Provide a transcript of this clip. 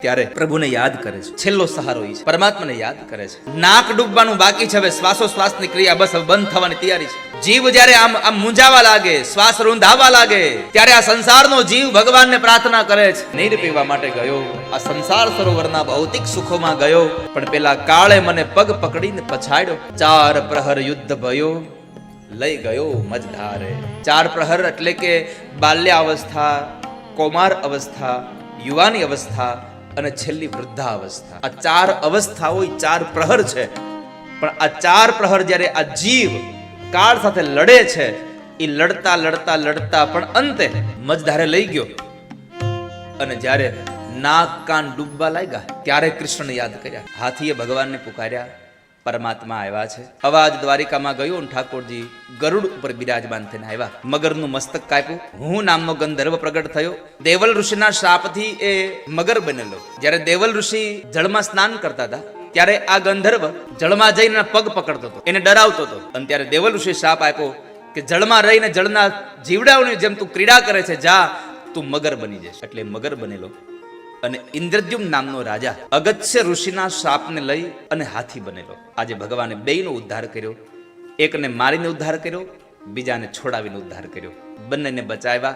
ત્યારે પ્રભુને યાદ કરે છે, છેલ્લો સહારો ઈ છે, પરમાત્માને યાદ કરે છે. નાક ડૂબવાનું બાકી છે, હવે શ્વાસોશ્વાસની ક્રિયા બસ હવે બંધ થવાની તૈયારી છે. જીવ જ્યારે આમ મૂંઝાવા લાગે, શ્વાસ રૂંધાવા લાગે, ત્યારે આ સંસારનો જીવ ભગવાનને પ્રાર્થના કરે છે. નીર પીવા માટે ગયો, આ સંસાર સરોવરના ભૌતિક સુખોમાં ગયો, પણ પેલા કાળે મને પગ પકડીને પછાડ્યો. 4 પ્રહર યુદ્ધ ભયો, લઈ ગયો મજધારે. 4 પ્રહર એટલે કે બાલ્યાવસ્થા, કૌમાર અવસ્થા, યુવાની અવસ્થા અને છેલ્લી વૃદ્ધા અવસ્થા. આ 4 અવસ્થાઓ 4 પ્રહર છે. પણ આ 4 પ્રહર જ્યારે આ જીવ કાળ સાથે લડે છે, એ લડતા લડતા લડતા પણ અંતે મજધારે લઈ ગયો. અને જ્યારે નાક કાન ડૂબવા લાગ્યા, ત્યારે કૃષ્ણને યાદ કર્યા. હાથીએ ભગવાનને પુકાર્યા, પરમાત્મા આવ્યા છે. અવાજ દ્વારિકામાં ગયો અને ઠાકોરજી ગરુડ ઉપર બિરાજમાન થઈને આવ્યા. મગરનું મસ્તક કાપ્યું. હું નામનો ગંધર્વ પ્રગટ થયો. દેવલ ઋષિના શાપથી એ મગર બનેલો. જ્યારે દેવલ ઋષિ જળમાં સ્નાન કરતા હતા, ત્યારે આ ગંધર્વ જળમાં જઈને પગ પકડતો હતો, એને ડરાવતો હતો. અને ત્યારે દેવલ ઋષિ શાપ આપ્યો કે જળમાં રહીને જળના જીવડાઓની જેમ તું ક્રીડા કરે છે, જા તું મગર બની જશે. એટલે મગર બનેલો. અને ઇન્દ્રદ્યુમ્ન નામનો રાજા અગત્ય ઋષિના શાપને લઈ અને હાથી બનેલો. આજે ભગવાને બેયનો ઉદ્ધાર કર્યો. એકને મારીને ઉદ્ધાર કર્યો, બીજાને છોડાવીને ઉદ્ધાર કર્યો. બંનેને બચાવ્યા.